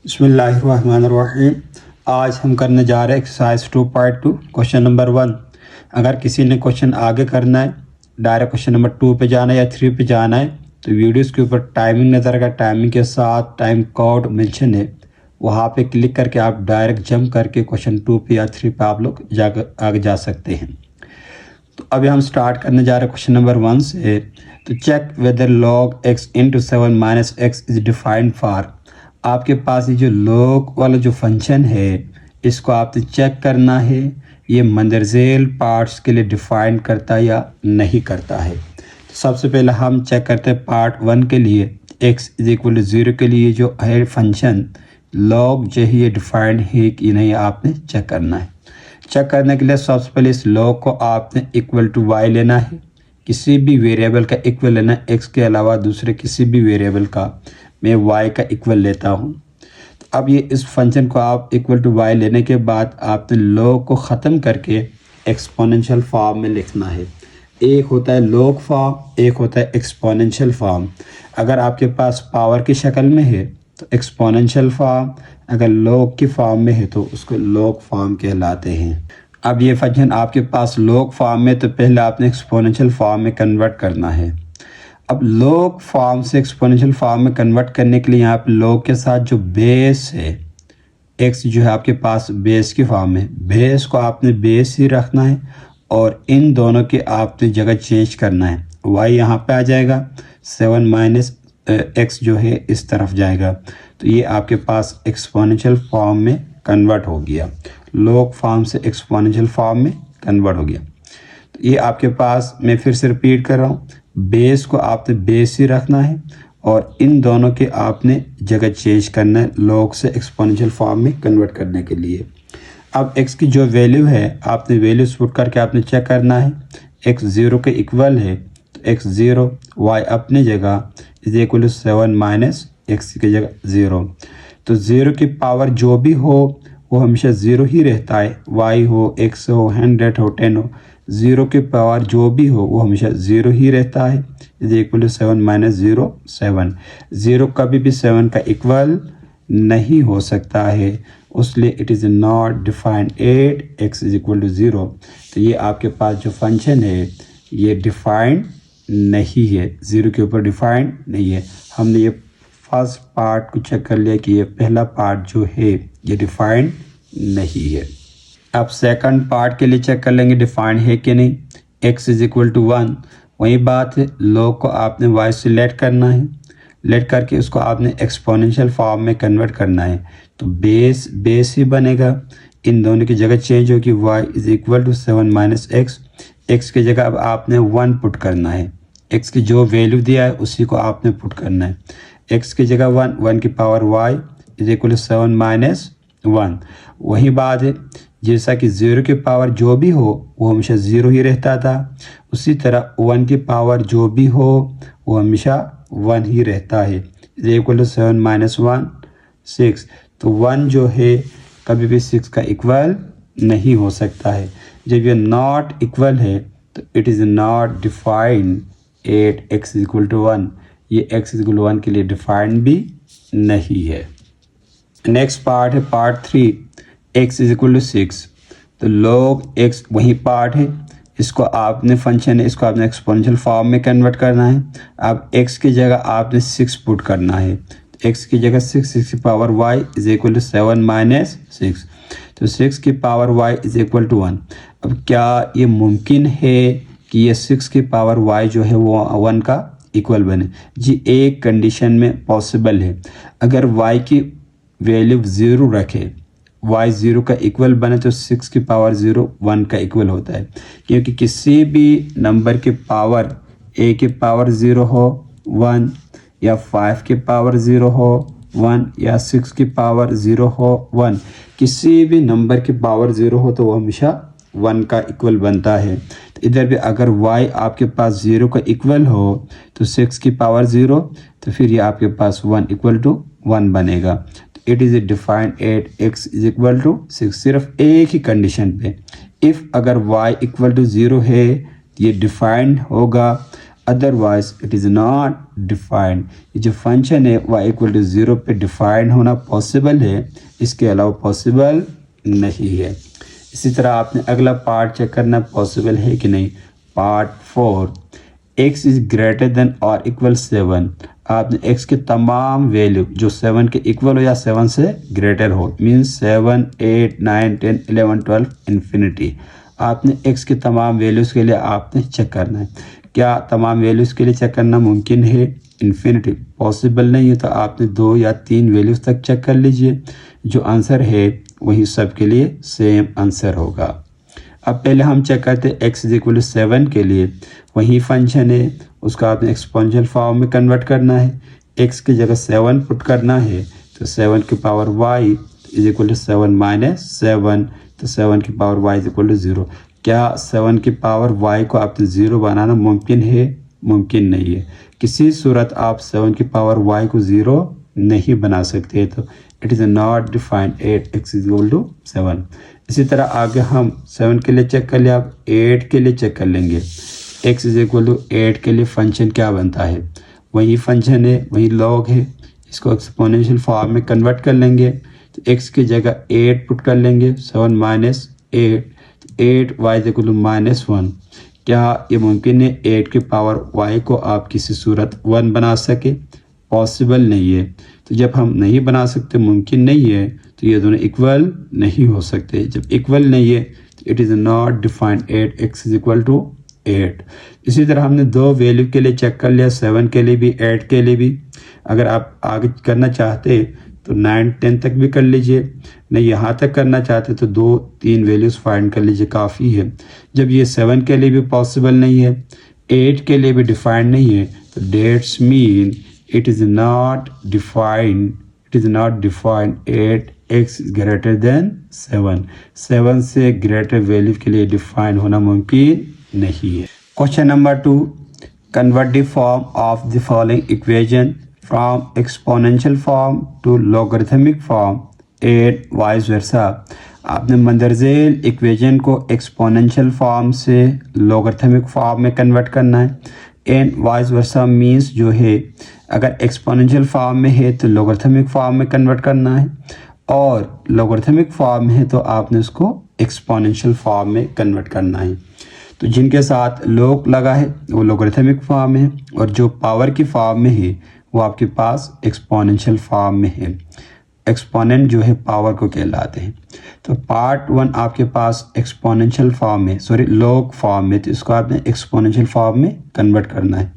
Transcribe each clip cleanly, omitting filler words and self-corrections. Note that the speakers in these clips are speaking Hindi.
बिस्मिल्लाहिर्रहमानिर्रहीम। आज हम करने जा रहे हैं एक्सरसाइज 2.2 क्वेश्चन नंबर 1। अगर किसी ने क्वेश्चन आगे करना है, डायरेक्ट क्वेश्चन नंबर 2 पे जाना है या 3 पे जाना है, तो वीडियोस के ऊपर टाइमिंग नज़र आएगा। टाइमिंग के साथ टाइम कोड मेंशन है, वहाँ पे क्लिक करके आप डायरेक्ट जंप करके क्वेश्चन 2 पे या 3 पे आप लोग आगे जा सकते हैं। तो अभी हम स्टार्ट करने जा रहे हैं क्वेश्चन नंबर 1 से। तो check whether log x into 7 minus x is defined for. आपके पास ये जो log वाला जो फंक्शन है, इसको आपने चेक करना है ये मंदरजेल पार्ट्स के लिए डिफाइन करता है या नहीं करता है। तो सबसे पहले हम चेक करते हैं पार्ट 1 के लिए, x इज इक्वल टू 0 के लिए जो है फंक्शन log जो है ये डिफाइंड है कि नहीं, आपने चेक करना है। चेक करने के लिए सबसे पहले इस log को आपने इक्वल टू y लेना है। किसी भी वेरिएबल का इक्वल लेना है, x के अलावा दूसरे किसी भी वेरिएबल का। मैं y का इक्वल लेता हूँ। तो अब ये इस फंक्शन को आप इक्वल टू y लेने के बाद आपने log को ख़त्म करके एक्सपोनेंशियल फॉर्म में लिखना है। एक होता है log फॉर्म, एक होता है एक्सपोनेंशियल फॉर्म। अगर आपके पास पावर की शक्ल में है तो एक्सपोनेंशियल फॉर्म, अगर log की फॉर्म में है तो उसको log फॉर्म कहलाते हैं। अब ये फंक्शन आपके पास log फॉर्म में, तो पहले आपने एक्सपोनेंशियल फॉर्म में कन्वर्ट करना है। अब log फॉर्म से एक्सपोनेंशियल फॉर्म में कन्वर्ट करने के लिए यहाँ पे log के साथ जो बेस है, x जो है आपके पास बेस की फॉर्म में, बेस को आपने बेस ही रखना है और इन दोनों के आपने जगह चेंज करना है। y यहाँ पे आ जाएगा, 7 माइनस एक्स जो है इस तरफ जाएगा। तो ये आपके पास एक्सपोनेंशियल फॉर्म में कन्वर्ट हो गया, log फॉर्म से एक्सपोनेंशियल फॉर्म में कन्वर्ट हो गया। तो ये आपके पास, मैं फिर से रिपीट कर रहा हूँ, बेस को आपने बेस ही रखना है और इन दोनों के आपने जगह चेंज करना है log से एक्सपोनेंशियल फॉर्म में कन्वर्ट करने के लिए। अब x की जो वैल्यू है, आपने वैल्यूज पुट करके आपने चेक करना है। x 0 के इक्वल है तो x 0, y अपनी जगह is equal to 7 minus x की जगह 0। तो 0 की पावर जो भी हो वो हमेशा 0 ही रहता है, y हो, x हो, 100 हो, 10 हो, 0 की पावर जो भी हो वो हमेशा 0 ही रहता है। Is equal to 7 minus 0, 7। 0 कभी भी 7 का इक्वल नहीं हो सकता है, उसलिए it is not defined at x is equal to 0। तो ये आपके पास जो फंक्शन है ये डिफाइंड नहीं है, 0 के ऊपर डिफाइंड नहीं है। हमने ये फर्स्ट पार्ट को चेक कर लिया कि ये पहला पार्ट जो है ये डिफाइंड नहीं है। अब सेकंड पार्ट के लिए चेक कर लेंगे डिफाइंड है कि नहीं। x इज इक्वल टू 1, वही बात है, log को आपने y से लेट करना है, लेट करके उसको आपने एक्सपोनेंशियल फॉर्म में कन्वर्ट करना है। तो बेस बेस ही बनेगा, इन दोनों की जगह चेंज होगी, y is equal to 7 minus x. X की जगह अब आपने 1 पुट करना है, x की जो वैल्यू दिया है उसी को आपने पुट करना है। x की जगह 1, 1 की power y is equal to 7 minus 1। वही बात है, जैसा कि 0 की पावर जो भी हो वो हमेशा 0 ही रहता था, उसी तरह 1 की पावर जो भी हो वो हमेशा 1 ही रहता है। Is equal to 7 minus 1, 6। तो 1 जो है कभी भी 6 का इक्वल नहीं हो सकता है। जब ये नॉट इक्वल है तो it is not defined at x is equal to 1। ये x इज इक्वल टू 1 के लिए डिफाइंड भी नहीं है। नेक्स्ट पार्ट है part 3, x is equal to 6। तो log x वही पार्ट है, इसको आपने फंक्शन है, इसको आपने एक्सपोनेंशियल फॉर्म में कन्वर्ट करना है। अब x की जगह आपने 6 पुट करना है, x की जगह 6, 6 की power y is equal to 7 minus 6। तो 6 की power y is equal to 1। अब क्या ये मुमकिन है कि ये 6 की पावर y जो है वो 1 का इक्वल बने? जी, एक कंडीशन में पॉसिबल है, अगर y की वैल्यू 0 रखे, y 0 का इक्वल बने तो 6 की पावर 0 1 का इक्वल होता है। क्योंकि किसी भी नंबर की पावर a की पावर 0 हो 1, या 5 की पावर 0 हो 1, या 6 की पावर 0 हो 1, किसी भी नंबर की पावर 0 हो तो वो हमेशा 1 का इक्वल बनता है। तो इधर भी अगर y आपके पास 0 का इक्वल हो तो 6 की पावर 0, तो फिर ये आपके पास 1 इक्वल टू 1 बनेगा। It is defined at x is equal to 6, सिर्फ एक ही कंडीशन पे। इफ़ अगर y इक्वल टू 0 है ये डिफाइंड होगा, otherwise it is not defined. ये जो फंक्शन है y इक्वल टू 0 पे डिफाइंड होना पॉसिबल है, इसके अलावा पॉसिबल नहीं है। इसी तरह आपने अगला पार्ट चेक करना पॉसिबल है कि नहीं। Part 4, x is greater than और इक्वल 7। आपने x के तमाम वैल्यू जो 7 के इक्वल हो या 7 से ग्रेटर हो, मीन्स 7, 8, 9, 10, 11, 12 इन्फिनिटी। आपने x के तमाम वैल्यूज़ के लिए आपने चेक करना है। क्या तमाम वैल्यूज़ के लिए चेक करना मुमकिन है? इन्फिनिटी पॉसिबल नहीं है, तो आपने 2 या 3 वैल्यूज़ तक चेक कर लीजिए। जो आंसर है वही सब के लिए सेम आंसर होगा। अब पहले हम चेक करते हैं x इज इक्वल टू 7 के लिए। वही फंक्शन है, उसका आपने एक्सपोनेंशियल फॉर्म में कन्वर्ट करना है। x की जगह 7 पुट करना है, तो 7 की power y is equal to 7 minus 7, तो 7 की power y is equal to 0। क्या 7 की पावर y को आपने 0 बनाना मुमकिन है? मुमकिन नहीं है। किसी सूरत आप 7 की पावर y को 0 नहीं बना सकते, तो it is not defined 8x is equal to 7। इसी तरह आगे हम 7 के लिए चेक कर लिया, अब 8 के लिए चेक कर लेंगे। x इज इक्वल टू 8 के लिए फंक्शन क्या बनता है? वही फंक्शन है, वही लॉग है। इसको एक्सपोनेंशियल फॉर्म में कन्वर्ट कर लेंगे, तो x की जगह 8 पुट कर लेंगे, 7 माइनस 8, तो 8y is equal to minus 1। क्या ये मुमकिन है 8 की पावर y को आप किसी सूरत 1 बना सके? पॉसिबल नहीं है। तो जब हम नहीं बना सकते, मुमकिन नहीं है, तो ये दोनों इक्वल नहीं हो सकते। जब इक्वल नहीं है तो it is not defined 8x is equal to 8। इसी तरह हमने 2 वैल्यू के लिए चेक कर लिया, 7 के लिए भी 8 के लिए भी। अगर आप आगे करना चाहते तो 9, 10 तक भी कर लीजिए, नहीं यहाँ तक करना चाहते तो 2-3 वैल्यूज़ फाइंड कर लीजिए, काफ़ी है। जब ये 7 के लिए भी पॉसिबल नहीं है, 8 के लिए भी डिफाइंड नहीं है, तो that's mean it is not defined 8x greater than 7। 7 से ग्रेटर वैल्यू के लिए डिफाइन होना मुमकिन नहीं है। Question number 2, convert the form of the following equation from exponential form to logarithmic form and vice versa. आपने मंदरजेल इक्वेशन को एक्सपोनेंशियल फॉर्म से लॉगरिथमिक फॉर्म में कन्वर्ट करना है। एंड वाइस वर्सा मीन्स जो है, अगर एक्सपोनेंशियल फॉर्म में है तो लॉगरिथमिक फॉर्म में कन्वर्ट करना है, और लॉगरिथमिक फॉर्म में है तो आपने उसको एक्सपोनेंशियल फॉर्म में कन्वर्ट करना है। तो जिनके साथ लॉग लगा है वो लॉगरिथमिक फॉर्म है, और जो पावर की फॉर्म में है वो आपके पास एक्सपोनेंशियल फॉर्म में है। एक्सपोनेंट जो है पावर को कहलाते हैं। तो पार्ट 1 आपके पास एक्सपोनेंशियल फॉर्म में, लॉग फॉर्म में, तो इसको आपने एक्सपोनेंशियल फॉर्म में कन्वर्ट करना है।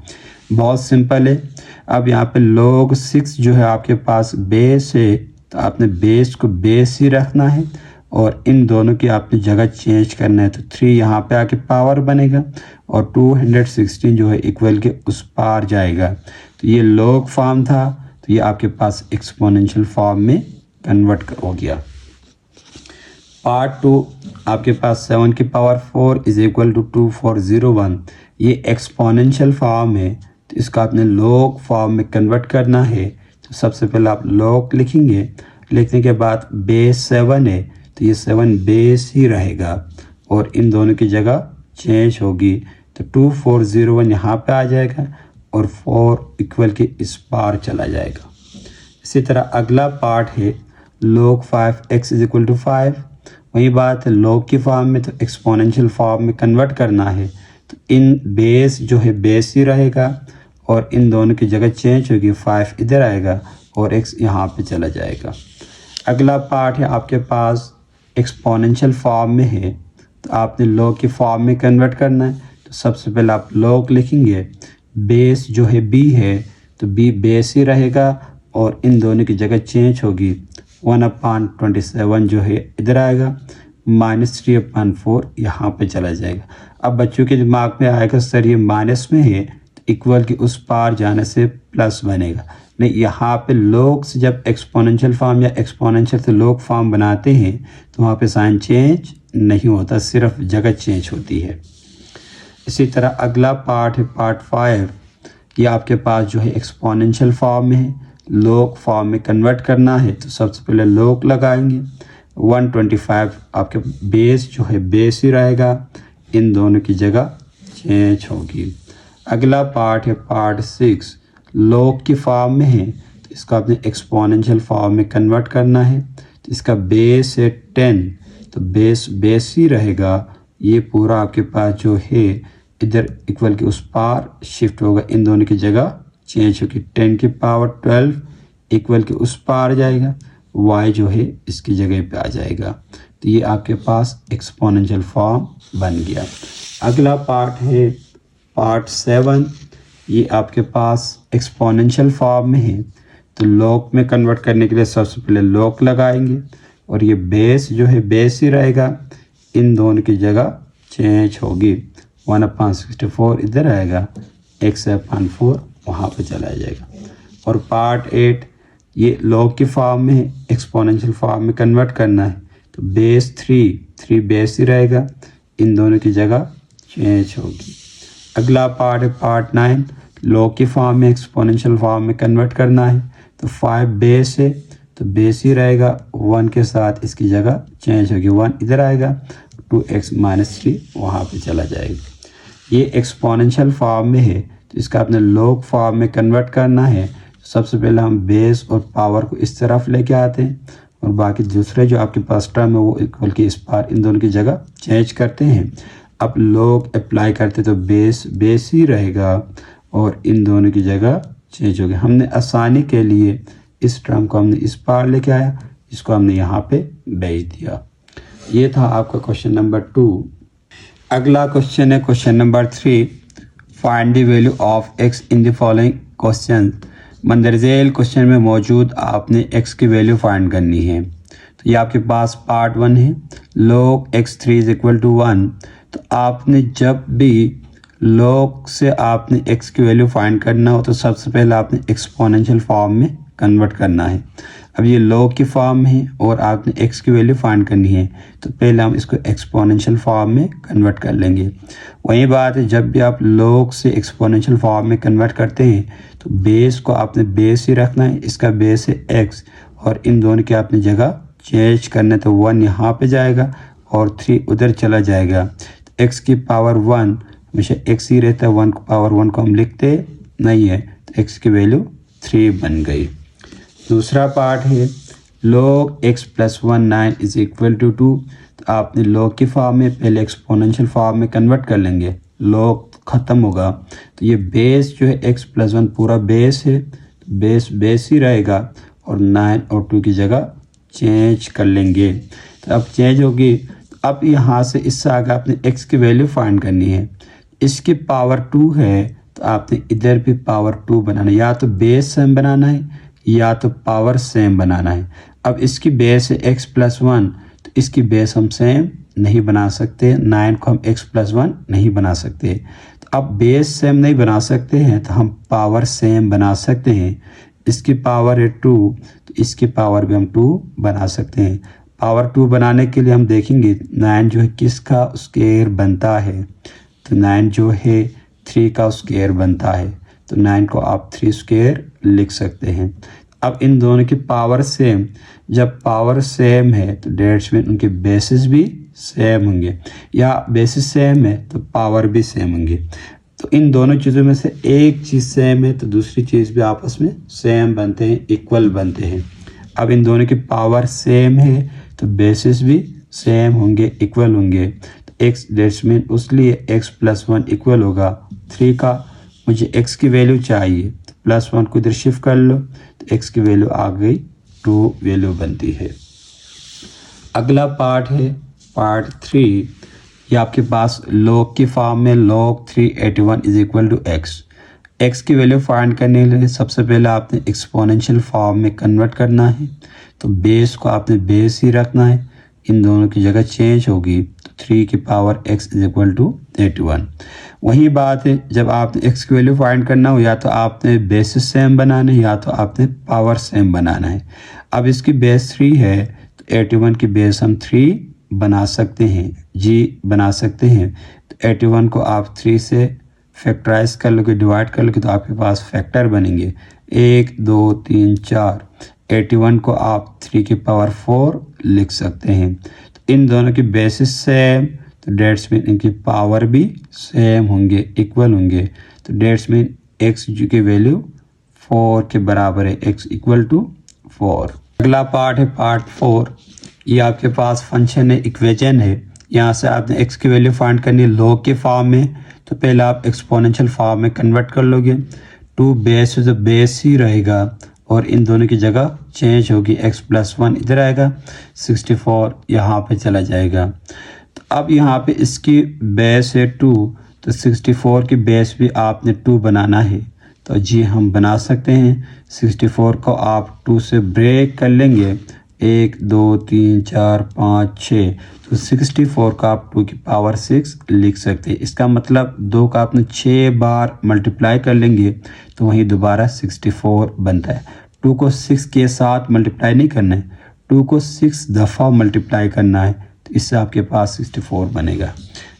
बहुत सिंपल है। अब यहाँ पे log 6 जो है आपके पास बेस है, तो आपने बेस को बेस ही रखना है, और इन दोनों की आपने जगह चेंज करना है। तो 3 यहाँ पे आके पावर बनेगा, और 216 जो है इक्वल के उस पार जाएगा। तो ये log फॉर्म था, तो ये आपके पास एक्सपोनेंशियल फॉर्म में कन्वर्ट हो गया। पार्ट 2 आपके पास 7 की पावर 4 इज इक्वल टू 2401। ये एक्सपोनेंशियल फॉर्म है, तो इसका आपने लॉग फॉर्म में कन्वर्ट करना है। तो सबसे पहले आप लॉग लिखेंगे, लिखने के बाद बेस 7 है, तो ये 7 बेस ही रहेगा, और इन दोनों की जगह चेंज होगी। तो 2401 यहाँ पे आ जाएगा, और 4 इक्वल के इस पार चला जाएगा। इसी तरह अगला पार्ट है log 5x is equal to 5। वही बात है, log की फॉर्म में तो एक्सपोनेंशियल फॉर्म में कन्वर्ट करना है, तो इन बेस जो है बेस ही रहेगा, और इन दोनों की जगह चेंज होगी, 5 इधर आएगा और x यहाँ पे चला जाएगा। अगला पार्ट है आपके पास एक्सपोनेंशियल फॉर्म में है, तो आपने log की फॉर्म में कन्वर्ट करना है। तो सबसे पहले आप log लिखेंगे, बेस जो है b है, तो b बेस ही रहेगा, और इन दोनों की जगह चेंज होगी, 1/27 जो है इधर आएगा, -3/4 यहाँ पे चला जाएगा। अब बच्चों के दिमाग में आएगा सर ये माइनस में है, तो इक्वल की उस पार जाने से प्लस बनेगा। नहीं, यहाँ पे log से जब एक्सपोनेंशियल फॉर्म या एक्सपोनेंशियल से log फॉर्म बनाते हैं तो वहाँ पे साइन चेंज नहीं होता, सिर्फ जगह चेंज होती है। इसी तरह अगला पार्ट है पार्ट 5। ये आपके पास जो है एक्सपोनेंशियल फॉर्म में है, log फॉर्म में कन्वर्ट करना है। तो सबसे पहले log लगाएंगे, 125 आपके बेस जो है बेस ही रहेगा, इन दोनों की जगह चेंज होगी। अगला पार्ट है पार्ट 6, लॉग की फॉर्म में है तो इसको आपने एक्सपोनेंशियल फॉर्म में कन्वर्ट करना है। तो इसका बेस है 10, तो बेस ही रहेगा। ये पूरा आपके पास जो है इधर इक्वल के उस पार शिफ्ट होगा, इन दोनों की जगह चेंज होगी। 10 की पावर 12 इक्वल के उस पार जाएगा, y जो है इसकी जगह पे आ जाएगा। तो ये आपके पास एक्सपोनेंशियल फॉर्म बन गया। अगला पार्ट है पार्ट 7, ये आपके पास एक्सपोनेंशियल फॉर्म में है। तो लॉग में कन्वर्ट करने के लिए सबसे पहले लॉग लगाएंगे और ये बेस जो है बेस ही रहेगा, इन दोनों की जगह चेंज होगी। 1/64 इधर आएगा, x/4 वहाँ पे चला जाएगा। और पार्ट 8 ये लॉग की फॉर्म में है, एक्सपोनेंशियल फॉर्म में कन्वर्ट करना है। तो बेस 3 बेस ही रहेगा, इन दोनों की जगह चेंज होगी। अगला पार्ट है पार्ट 9, लॉग की फॉर्म में एक्सपोनेंशियल फॉर्म में कन्वर्ट करना है। तो 5 बेस है तो बेस ही रहेगा, 1 के साथ इसकी जगह चेंज होगी, 1 इधर आएगा, 2x-3 वहाँ पे चला जाएगा। ये एक्सपोनेंशियल फॉर्म में है तो इसका अपने लॉग फॉर्म में कन्वर्ट करना है। सबसे पहले हम बेस और पावर को इस तरफ लेके आते हैं और बाकी दूसरे जो आपके पास टर्म है वो इक्वल के इस पार इन दोनों की जगह चेंज करते हैं। अब लॉग अप्लाई करते तो बेस ही रहेगा और इन दोनों की जगह चेंज हो गया। हमने आसानी के लिए इस टर्म को हमने इस पार लेके आया, इसको हमने यहाँ पे भेज दिया। ये था आपका क्वेश्चन नंबर 2। अगला क्वेश्चन है question number 3, find the value of x in the following question. मंदरजेल क्वेश्चन में मौजूद आपने x की वैल्यू फाइंड करनी है। तो ये आपके पास पार्ट 1 है, log x3 is equal to 1। तो आपने जब भी log से आपने x की वैल्यू फाइंड करना हो तो सबसे पहले आपने एक्सपोनेंशियल फॉर्म में कन्वर्ट करना है। अब ये log की फॉर्म में है और आपने x की वैल्यू फाइंड करनी है, तो पहले हम इसको एक्सपोनेंशियल फॉर्म में कन्वर्ट कर लेंगे। वही बात है, जब भी आप log से एक्सपोनेंशियल फॉर्म में कन्वर्ट करते हैं तो बेस को आपने बेस ही रखना है, इसका बेस है x और इन दोनों की आपने जगह चेंज करना है। तो 1 यहाँ पे जाएगा और 3 उधर चला जाएगा। तो x की पावर 1 हमेशा x ही रहता है, 1 पावर 1 को हम लिखते नहीं है, तो x की वैल्यू 3 बन गई। दूसरा पार्ट है log x + 1 9 is equal to 2। तो आपने log की फॉर्म में पहले एक्सपोनेंशियल फॉर्म में कन्वर्ट कर लेंगे, log ख़त्म होगा। तो ये बेस जो है x + 1 पूरा बेस है, बेस ही रहेगा और 9 और 2 की जगह चेंज कर लेंगे। तो अब चेंज होगी। अब यहाँ से इससे आगे आपने x की वैल्यू फाइंड करनी है। इसकी पावर 2 है तो आपने इधर भी पावर 2 बनाना है, या तो बेस सेम बनाना है या तो पावर सेम बनाना है। अब इसकी बेस है x + 1, तो इसकी बेस हम सेम नहीं बना सकते, 9 को हम x + 1 नहीं बना सकते। तो अब बेस सेम नहीं बना सकते हैं तो हम पावर सेम बना सकते हैं। इसकी पावर है 2 तो इसकी पावर भी हम 2 बना सकते हैं। पावर 2 बनाने के लिए हम देखेंगे 9 जो है किसका स्क्वायर बनता है, तो 9 जो है 3 का स्क्वायर बनता है। तो 9 को आप 3 स्क्वायर लिख सकते हैं। अब इन दोनों की पावर सेम, जब पावर सेम है तो डेट्स में उनके बेसिस भी सेम होंगे, या बेसिस सेम है तो पावर भी सेम होंगे। तो इन दोनों चीज़ों में से एक चीज़ सेम है तो दूसरी चीज़ भी आपस में सेम बनते हैं, इक्वल बनते हैं। अब इन दोनों की पावर सेम है तो बेसिस भी सेम होंगे, इक्वल होंगे। तो x डेट्स में उसलिए x + 1 इक्वल होगा 3 का। मुझे x की वैल्यू चाहिए तो +1 को इधर शिफ्ट कर लो तो x की वैल्यू आ गई 2 वैल्यू बनती है। अगला पार्ट है पार्ट 3, ये आपके पास log की फॉर्म में log 381 is equal to x की वैल्यू फाइंड करने के लिए सबसे पहले आपने एक्सपोनेंशियल फॉर्म में कन्वर्ट करना है। तो बेस को आपने बेस ही रखना है, इन दोनों की जगह चेंज होगी। तो 3 की power x is equal to 81। वही बात है, जब आपने x की वैल्यू फाइंड करना हो या तो आपने बेसिस सेम बनाना है या तो आपने पावर सेम बनाना है। अब इसकी बेस 3 है तो 81 की बेस हम 3 बना सकते हैं, g बना सकते हैं। तो 81 को आप 3 से फैक्टराइज कर लोगे, डिवाइड कर लोगे तो आपके पास फैक्टर बनेंगे 1 2 3 4। 81 को आप 3 की पावर 4 लिख सकते हैं। तो इन दोनों की बेसिस सेम तो डेट्स में इनकी पावर भी सेम होंगे, इक्वल होंगे। तो तो डेट्स मीन एक्स की वैल्यू 4 के बराबर है, x इक्वल टू 4। अगला पार्ट है पार्ट 4। ये आपके पास फंक्शन है, इक्वेशन है। यहाँ से आपने x की वैल्यू फाइंड करनी है लॉग के फॉर्म में, तो पहले आप एक्सपोनेंशियल फॉर्म में कन्वर्ट कर लोगे। 2 बेस है तो बेस ही रहेगा और इन दोनों की जगह चेंज होगी, x प्लस 1 इधर आएगा, 64 यहाँ पे चला जाएगा। तो अब यहाँ पे इसकी बेस है 2, तो 64 की बेस भी आपने 2 बनाना है। तो जी हम बना सकते हैं। 64 को आप 2 से ब्रेक कर लेंगे, 1 2 3 4 5 6, तो 64 का आप 2 की पावर 6 लिख सकते हैं। इसका मतलब 2 का आपने 6 बार मल्टीप्लाई कर लेंगे तो वहीं दोबारा 64 बनता है। 2 को 6 के साथ मल्टीप्लाई नहीं करना है, 2 को 6 दफ़ा मल्टीप्लाई करना है, तो इससे आपके पास 64 बनेगा।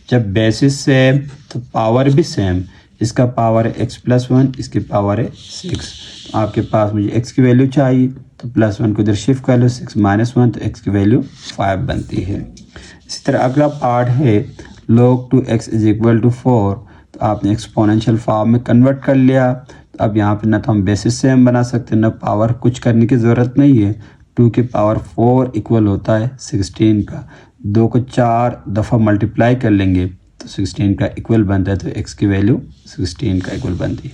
जब बेसिस सेम तो पावर भी सेम, इसका पावर है x प्लस 1, इसकी पावर है 6। तो आपके पास मुझे x की वैल्यू चाहिए, तो प्लस 1 को इधर शिफ्ट कर लो, 6 माइनस 1, तो x की वैल्यू 5 बनती है। इसी तरह अगला पार्ट है log 2x is equal to 4। तो आपने एक्सपोनेंशियल फॉर्म में कन्वर्ट कर लिया। तो अब यहाँ पे ना तो हम बेसिस सेम बना सकते हैं, ना पावर कुछ करने की ज़रूरत नहीं है। 2 की पावर 4 इक्वल होता है 16 का। 2 को 4 दफ़ा मल्टीप्लाई कर लेंगे तो 16 का इक्वल बनता है, तो x की वैल्यू 16 का इक्वल बनती है।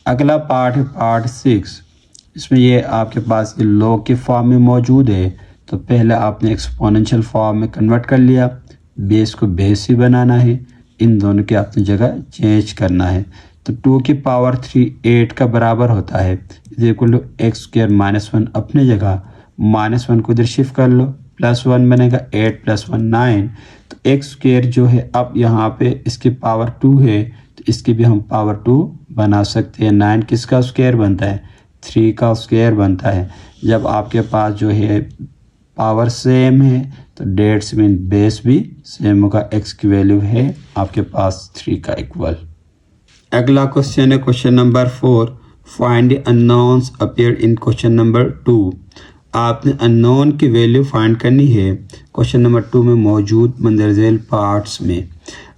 अगला पार्ट है पार्ट 6। इसमें ये आपके पास ये लॉग के फॉर्म में मौजूद है। तो पहले आपने एक्सपोनेंशियल फॉर्म में कन्वर्ट कर लिया, बेस को बेस ही बनाना है, इन दोनों की आपने जगह चेंज करना है। तो 2 की पावर 3 8 का बराबर होता है, is equal to x square minus 1 अपने जगह, माइनस 1 को इधर शिफ्ट कर लो, प्लस 1 बनेगा, 8 प्लस 1 9। तो एक्स स्क्वायर जो है अब यहाँ पे इसकी पावर 2 है, तो इसकी भी हम पावर 2 बना सकते हैं। 9 किसका स्क्वायर बनता है, 3 का स्क्वायर बनता है। जब आपके पास जो है पावर सेम है तो डेट्स मीन बेस भी सेम होगा, x की वैल्यू है आपके पास 3 का इक्वल। अगला क्वेश्चन है question number 4। Find the unknowns appear in question number 2। आपने अननोन की वैल्यू फाइंड करनी है क्वेश्चन नंबर 2 में मौजूद मंदरजेल पार्ट्स में।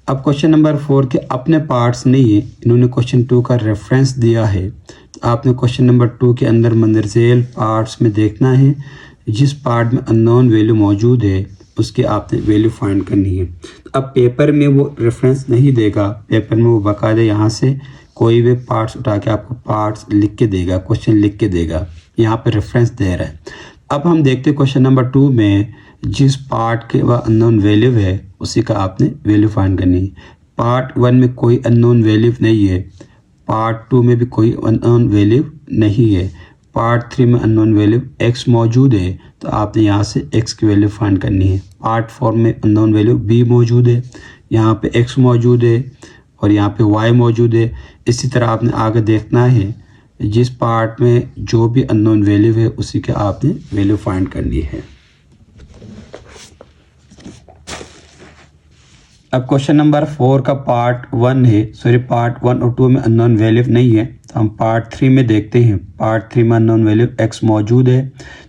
अब क्वेश्चन नंबर 4 के अपने पार्ट्स नहीं है, इन्होंने क्वेश्चन 2 का रेफरेंस दिया है। तो आपने क्वेश्चन नंबर 2 के अंदर मंदरजेल पार्ट्स में देखना है, जिस पार्ट में अननोन वैल्यू मौजूद है उसकी आपने वैल्यू फाइंड करनी है। अब पेपर में वो रेफरेंस नहीं देगा, पेपर में वो बाकायदा यहाँ से कोई भी पार्ट्स उठा के आपको पार्ट्स लिख के देगा, क्वेश्चन लिख के देगा, यहाँ पे रेफरेंस दे रहा है। अब हम देखते हैं क्वेश्चन नंबर 2 में जिस पार्ट के वह अननोन वैल्यू है उसी का आपने वैल्यू फाइंड करनी है। पार्ट 1 में कोई अननोन वैल्यू नहीं है, पार्ट 2 में भी कोई अननोन वैल्यू नहीं है, पार्ट 3 में अननोन वैल्यू x मौजूद है, तो आपने यहाँ से x की वैल्यू फाइंड करनी है। पार्ट 4 में अननोन वैल्यू b मौजूद है, यहाँ पे x मौजूद है और यहाँ पे y मौजूद है। इसी तरह आपने आगे देखना है, जिस पार्ट में जो भी अननोन वैल्यू है उसी के आपने वैल्यू फाइंड करनी है। अब क्वेश्चन नंबर 4 का पार्ट 1 है, सॉरी पार्ट 1 और 2 में अननोन वैल्यू नहीं है, तो हम पार्ट 3 में देखते हैं। पार्ट 3 में अननोन वैल्यू x मौजूद है।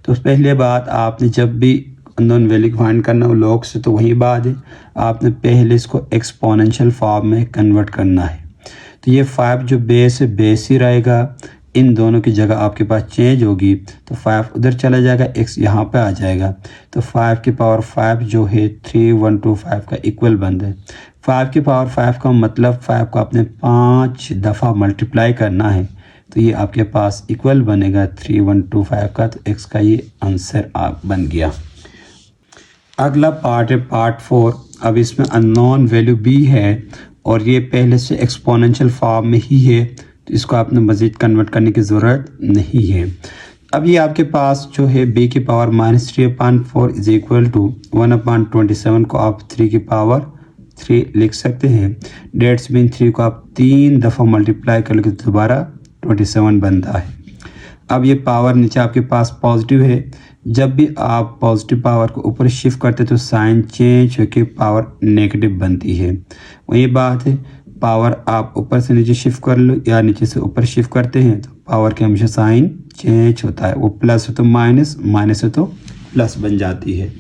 तो पहले बात, आपने जब भी अननोन वैल्यू फाइंड करना हो लॉग से तो वही बात है, आपने पहले इसको एक्सपोनेंशियल फॉर्म में कन्वर्ट करना है। तो ये 5 जो बेस है बेस ही रहेगा, इन दोनों की जगह आपके पास चेंज होगी, तो 5 उधर चला जाएगा, x यहाँ पे आ जाएगा। तो 5 की पावर 5 जो है 3125 का इक्वल बनता है। 5 की पावर 5 का मतलब 5 को आपने 5 दफ़ा मल्टीप्लाई करना है, तो ये आपके पास इक्वल बनेगा 3125 का। तो x का ये आंसर बन गया। अगला पार्ट है पार्ट 4। अब इसमें अननोन वैल्यू b है और ये पहले से एक्सपोनेंशियल फॉर्म में ही है, तो इसको आपने मज़ीद कन्वर्ट करने की ज़रूरत नहीं है। अब ये आपके पास जो है b की पावर -3/4 इज इक्वल टू 1/27 को आप 3 की पावर 3 लिख सकते हैं। डेट्स मीन 3 को आप 3 दफ़ा मल्टीप्लाई करके दोबारा 27 बनता है। अब ये पावर नीचे आपके पास पॉजिटिव है, जब भी आप पॉजिटिव पावर को ऊपर शिफ्ट करते तो साइन चेंज होकर पावर नेगेटिव बनती है। वही बात है, पावर आप ऊपर से नीचे शिफ्ट कर लो या नीचे से ऊपर शिफ्ट करते हैं तो पावर के हमेशा साइन चेंज होता है, वो प्लस हो तो माइनस, माइनस हो तो प्लस बन जाती है।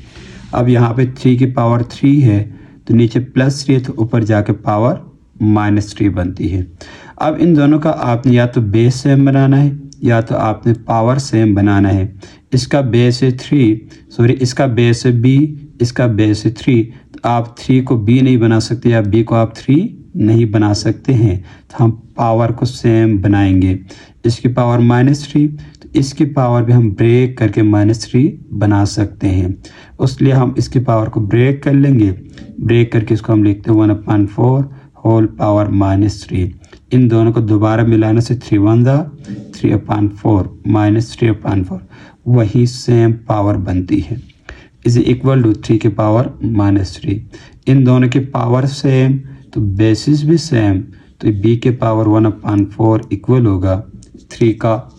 अब यहाँ पे 3 की पावर 3 है, तो नीचे +3 है तो ऊपर जाके पावर -3 बनती है। अब इन दोनों का आपने या तो बेस सेम बनाना है या तो आपने पावर सेम बनाना है। इसका बेस है 3, सॉरी इसका बेस है b, इसका बेस है 3, तो आप 3 को b नहीं बना सकते या b को आप 3 नहीं बना सकते हैं, तो हम पावर को सेम बनाएंगे। इसकी पावर -3, तो इसकी पावर भी हम ब्रेक करके -3 बना सकते हैं, उसलिए हम इसकी पावर को ब्रेक कर लेंगे। ब्रेक करके इसको हम लिखते हैं 1/4 होल पावर -3। इन दोनों को दोबारा मिलाने से 3 1 3/4 -3/4 वही सेम पावर बनती है, इज इक्वल टू 3 की पावर -3। इन दोनों की पावर सेम तो बेसिस भी सेम, तो b के पावर 1/4 इक्वल होगा 3 का,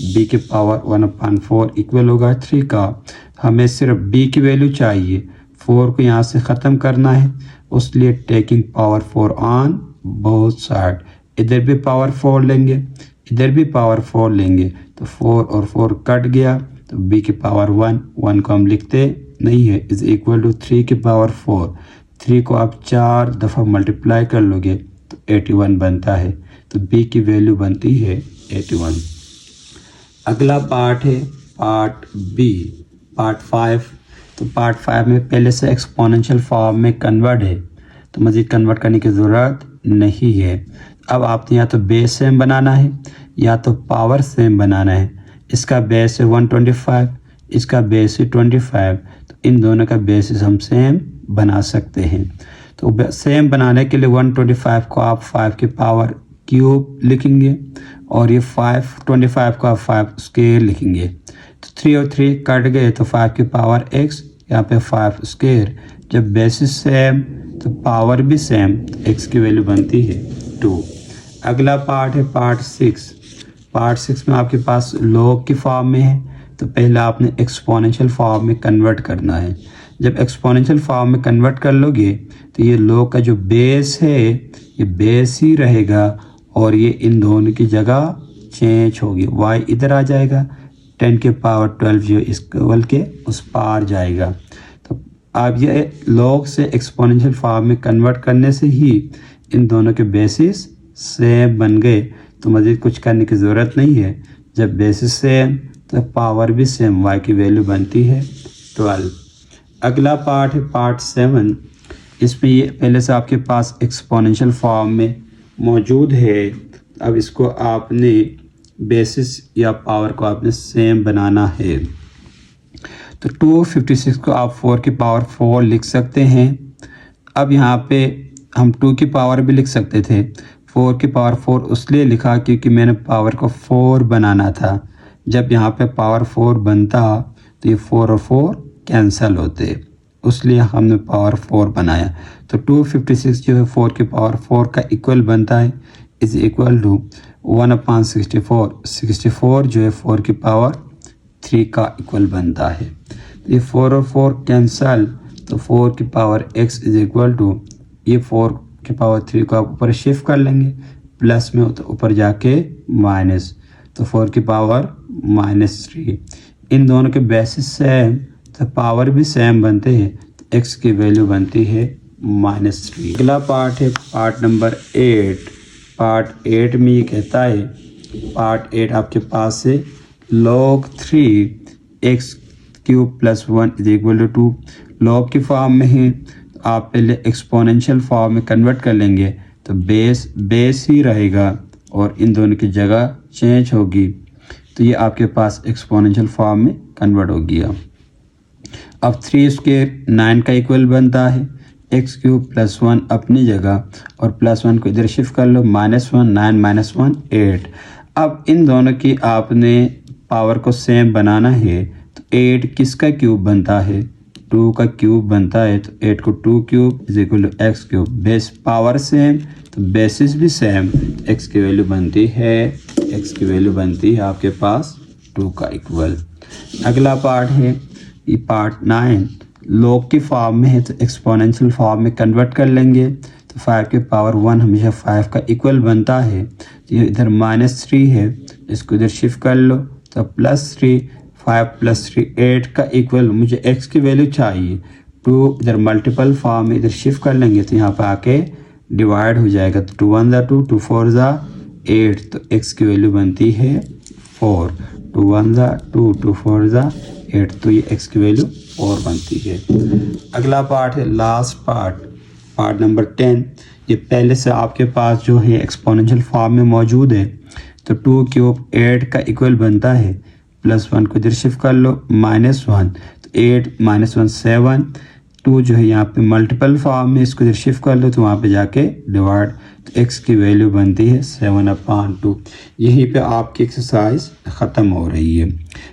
b के पावर 1/4 इक्वल होगा 3 का। हमें सिर्फ b की वैल्यू चाहिए, 4 को यहाँ से ख़त्म करना है, उसलिए taking power 4 on both side. इधर भी पावर 4 लेंगे, इधर भी पावर 4 लेंगे, तो 4 और 4 कट गया, तो b की पावर 1 को हम लिखते नहीं है, इज इक्वल टू 3 की पावर 4। 3 को आप 4 दफ़ा मल्टीप्लाई कर लोगे तो 81 बनता है, तो b की वैल्यू बनती है 81। अगला पार्ट है पार्ट बी, पार्ट 5। तो पार्ट 5 में पहले से एक्सपोनेंशियल फॉर्म में कन्वर्ट है, तो मज़ीद कन्वर्ट करने की ज़रूरत नहीं है। अब आपने या तो बेस सेम बनाना है या तो पावर सेम बनाना है। इसका बेस है 125, इसका बेस है 25, तो इन दोनों का बेसिस हम सेम बना सकते हैं। तो सेम बनाने के लिए 125 को आप 5 की पावर क्यूब लिखेंगे और ये 525 को आप 5 स्क्वायर लिखेंगे, तो 3 और 3 कट गए, तो 5 की पावर x, यहाँ पे 5 स्क्वायर। जब बेसिस सेम तो पावर भी सेम, x की वैल्यू बनती है 2। अगला पार्ट है पार्ट 6। पार्ट 6 में आपके पास लॉग की फॉर्म में है, तो पहले आपने एक्सपोनेंशियल फॉर्म में कन्वर्ट करना है। जब एक्सपोनेंशियल फॉर्म में कन्वर्ट कर लोगे तो ये लॉग का जो बेस है ये बेस ही रहेगा और ये इन दोनों की जगह चेंज होगी। y इधर आ जाएगा, 10 के पावर 12 जो इक्वल के उस पार जाएगा। तो अब ये लॉग से एक्सपोनेंशियल फॉर्म में कन्वर्ट करने से ही इन दोनों के बेसिस सेम बन गए, तो मज़ीद कुछ करने की ज़रूरत नहीं है। जब बेसिस सेम तो पावर भी सेम, y की वैल्यू बनती है 12। अगला पार्ट है पार्ट 7। इसमें ये पहले से आपके पास एक्सपोनेंशियल फॉर्म में मौजूद है, अब इसको आपने बेसिस या पावर को आपने सेम बनाना है। तो 256 को आप 4 की पावर 4 लिख सकते हैं। अब यहाँ पे हम 2 की पावर भी लिख सकते थे, 4 की पावर 4 इसलिए लिखा क्योंकि मैंने पावर को 4 बनाना था। जब यहाँ पे पावर 4 बनता तो ये 4 और 4 कैंसिल होते, इसलिए हमने पावर 4 बनाया। तो 256 जो है 4 की पावर 4 का इक्वल बनता है, इज इक्वल टू 1/64। 64 जो है 4 की पावर 3 का इक्वल बनता है। तो ये 4 और 4 कैंसल, तो 4 की power x is equal to, ये 4 की पावर 3 को आप ऊपर शिफ्ट कर लेंगे, प्लस में तो ऊपर जाके माइनस, तो 4 की पावर -3। इन दोनों के बेसिस सेम तो पावर भी सेम बनते हैं, तो x की वैल्यू बनती है -3। अगला पार्ट है पार्ट नंबर 8। पार्ट 8 में ये कहता है, पार्ट 8 आपके पास है log 3x³ + 1 is equal to 2। Log की फॉर्म में है, तो आप पहले एक्सपोनेंशियल फॉर्म में कन्वर्ट कर लेंगे, तो बेस ही रहेगा और इन दोनों की जगह चेंज होगी, तो ये आपके पास एक्सपोनेंशियल फॉर्म में कन्वर्ट हो गया। अब 3 स्क्वायर 9 का इक्वल बनता है, x³ + 1 अपनी जगह और +1 को इधर शिफ्ट कर लो, -1 9 - 1 8। अब इन दोनों की आपने पावर को सेम बनाना है, तो 8 किसका क्यूब बनता है, 2 का क्यूब बनता है, तो 8 को 2³ is equal to x³। Base power same तो बेसिस भी सेम, x की वैल्यू बनती है, x की वैल्यू बनती है आपके पास 2 का इक्वल। अगला पार्ट है ये पार्ट 9। लॉग की फॉर्म में है, तो एक्सपोनेंशियल फॉर्म में कन्वर्ट कर लेंगे, तो 5 की पावर 1 हमेशा 5 का इक्वल बनता है। तो ये इधर -3 है, इसको इधर शिफ्ट कर लो, तो +3, 5 + 3 8 का इक्वल, मुझे x की वैल्यू चाहिए 2, इधर मल्टीपल फॉर्म में इधर शिफ्ट कर लेंगे, तो यहाँ पर आके डिवाइड हो जाएगा तो 2 1 2, 2 4 8, तो x की वैल्यू बनती है 4। 2 1 2, 2 4 8, तो ये x की वैल्यू 4 बनती है। अगला पार्ट है लास्ट पार्ट नंबर 10। ये पहले से आपके पास जो है एक्सपोनेंशियल फॉर्म में मौजूद है, तो 2 क्यूब 8 का इक्वल बनता है, +1 को इधर शिफ्ट कर लो, -1, तो 8 -1 7, 2 जो है यहाँ पे मल्टीपल फॉर्म में, इसको इधर शिफ्ट कर लो तो वहाँ पे जाके डिवाइड, तो x की वैल्यू बनती है 7/2। यहीं पे आपकी एक्सरसाइज ख़त्म हो रही है।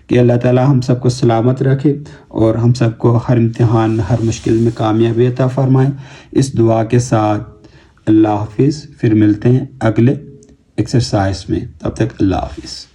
कि अल्लाह ताला हम सबको सलामत रखे और हम सबको हर इम्तिहान में, हर मुश्किल में कामयाबी अता फ़रमाए। इस दुआ के साथ अल्लाह हाफिज़। फिर मिलते हैं अगले एक्सरसाइज में, तब तक अल्लाह हाफिज़।